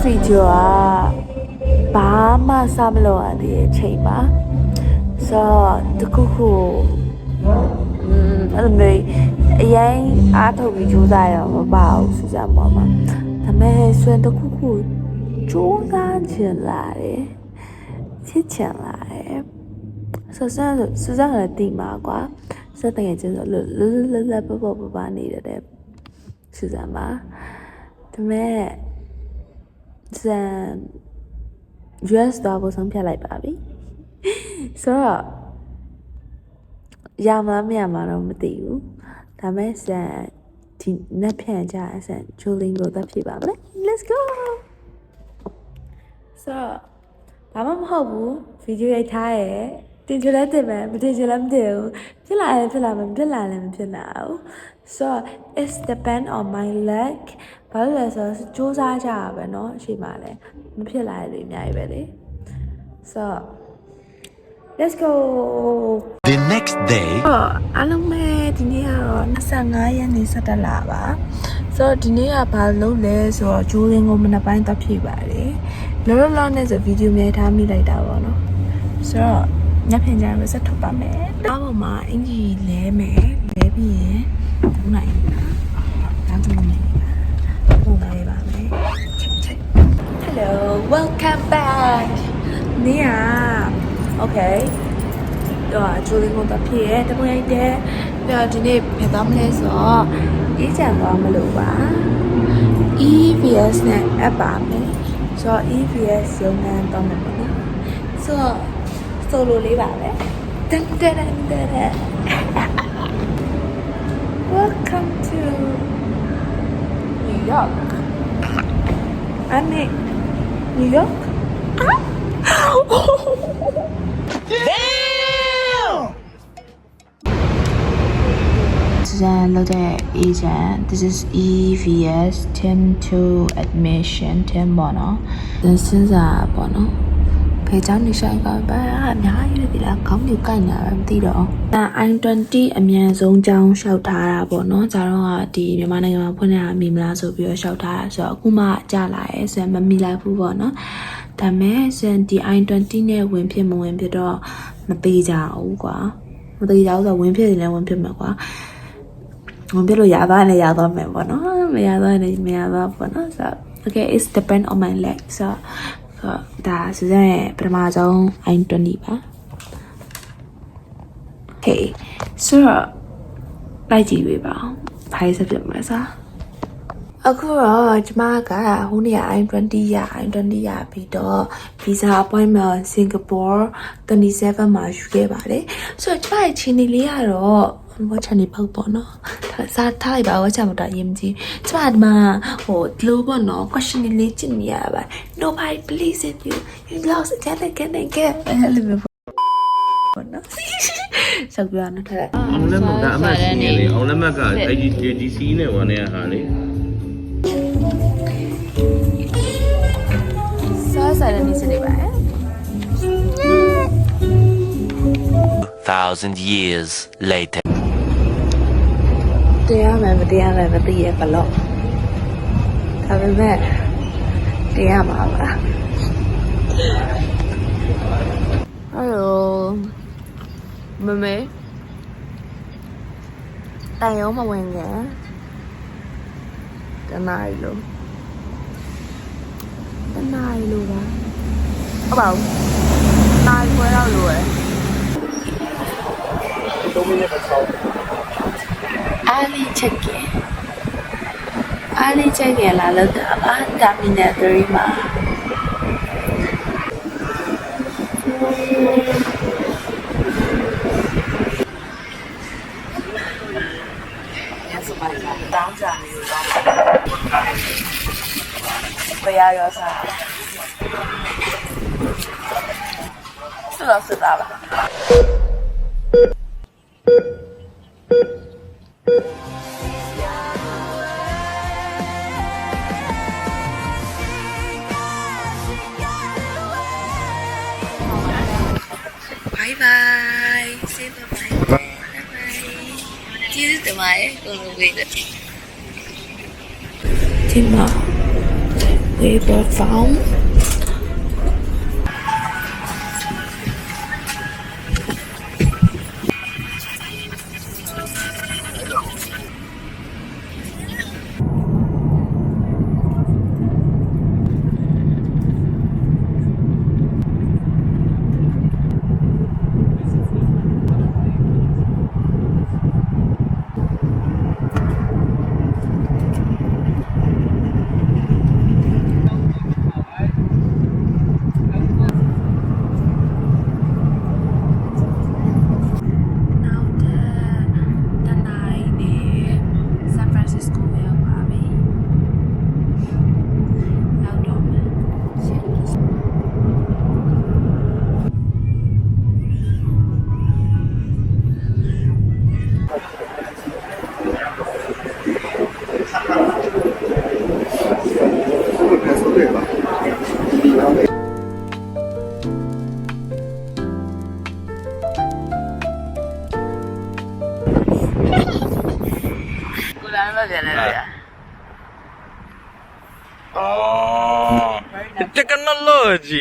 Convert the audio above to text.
video ကဘာမှစမလို့ရသေးတဲ့အချိန်မှာဆိုတော့တခုခုအဲ့လိုမျိုးအရင်အားထုတ်ပြီးကြိုးစားရမပါဘူးစစပေါ်မှာဒါပေမဲ့ဆွမ်းတခုခုကြိုးစားချင်လာတယ်ချစ်ချင်လာတယ်စစလည်းတိမှာကွာစတဲ့ငယ်ချင်းဆိုလွတ်ပပနေတယ်စစမှာဒါပေမဲ့စံ US တော့ဘုံဆုံးဖြတ်လိုက်ပါပြီဆိုတော့ရမလားမရမှာတော့မသိဘူးဒါပေမဲ့စံဒီနက်ဖြန်ကြအစံဂျိုလင်းကိုတက်ဖြစ်ပါမလဲ Let's go ဆိုတော့ဘာမှမဟုတ်ဘူးဗီဒီယိုရိုက်ထားရယ်တင်ချလက်တင်မယ်မတင်ချလက်မတင်ဘူးဖြစ်လာရင်ဖြစ်လာမယ်မဖြစ်လာလည်းမဖြစ်နိုင်ဘူး so it's depend on my luck ဘာလို့လဲဆိုတော့စူးစမ်းကြရပဲเนาะအရှိမလဲမဖြစ်လာရလို့အများကြီးပဲလေ so let's go The next day အားလုံးပဲဒီနေ့ကတော့25ရက်နေ့17လပါဆိုတော့ဒီနေ့ကဘာလုပ်လဲဆိုတော့ဂျိုးရင်းကိုမနက်ပိုင်းတက်ဖြည့်ပါတယ်လောနဲ့ဆိုဗီဒီယိုများထားမိလိုက်တာပေါ့နော်ဆိုတော့ညဖင်ကြရင်ဆက်ထုတ်ပါမယ်တောင်းပေါ်မှာအင်ကြီးလဲမယ်လဲပြီးရင်ထုံးနိုင်တာတောင်းထုံးမယ်ပုံလဲပါမယ်ချက် Hello welcome back နေရ Okay တော့ဂျိုလင်းကိုတက်ဖြည့်တပုံရိုက်တယ်ပြီးတော့ဒီနေ့ဘယ်သွားမလဲဆိုတော့အေးချမ်းသွားမလို့ပါ EVS နဲ့အပ်ပါမယ်ဆိုတော့ EVS ရုံးခန်းတော့မယ်ပေါ့နော်ဆိုတော့ဆိုလိုလေးပါပဲတန် Welcome to New York I'm in New York Look at agent. This is EVS 10 to admission 10 bono. This is a bono. ဖေချောင်းနေဆိုင်ကပါအများကြီးလေလားခေါင်းကြီးကိုက်နေတာပဲမသိတော့I20 အမြန်ဆုံးကြောင်းလျှောက်ထားတာပေါ့နော်ဂျာတော့ကဒီမြန်မာနိုင်ငံမှာဖွင့်နေတာမိမလားဆိုပြီးတော့လျှောက်ထားတာဆိုတော့အခုမှကြာလာရဲဆိုရင်မမိလိုက်ဘူးပေါ့နော်ဒါမဲ့စင်ဒီI20နဲ့ဝင်ဖြစ်မဝင်ဖြစ်တော့မသေးကြဘူးကွာမသေးကြဘူးဆိုတော့ဝင်ဖြစ်ရင်လည်းဝင်ဖြစ်မှာကွာဝင်ပြလို့ရသွားရင်ရသွားမယ်ပေါ့နော်မရသွားရင်မရသွားပေါ့နော်ဆိုတော့ okay it's depend on my leg so ဒါစစရဲ့ပထမဆုံး I20 ပါ okay so လိုက်ကြည့်ပေးပါဘာဆက်ပြမလဲစားအခုတော့ကျမကဟိုနေ့ I20 ရပြီးတော့ visa appointment Singapore 27မှာယူခဲ့ပါတယ်ဆိုတော့ကျမရဲ့ချင်းနေလေးကတော့ဘာချန်နေပေါ့ပေါ့နော်စားထားလိုက်ပါဝါချမတော့ရင်ကြီးကျမဒီမှာဟိုဒီလိုပေါ့နော် question လေးကြည့်နေရပါ nobody believes in you lost againအဲ့လိုမျိုးပေါ့နော်ဆက်ပြရနော်ထားလိုက်အောင်လက်မှတ်ကအမှတ်စီးနေလေအောင်လက်မှတ်ကအဲ့ဒီစီးနေဝင်နေဟာလေစားရနေစနေပါ1000 years later တရားမှမသိရဘလို့ဒါပေမဲ့တရားမှာပါဟယ်လိုမမေတိုင်ရောမဝင်ခင်တနားလို့ပါဟုတ်ပါဘူးနားခွဲတော့လို့ရယ်အားလေးချက်ကြလာလို့တာပါတာမီနယ်3မှာတောင်းကြနေလို့ဘယ်ရောစားစစ်တာပါ Bye bye. Say bye bye. Bye bye. ကျေးဇူးတင်ပါတယ်ကိုလိုဝေးတဲ့ဒီမှာဝ Labor Farm. San Francisco ရောက်ပါပြီ။ရောက်တော့မယ်ကိုလာမပြန်လဲဗျာ technology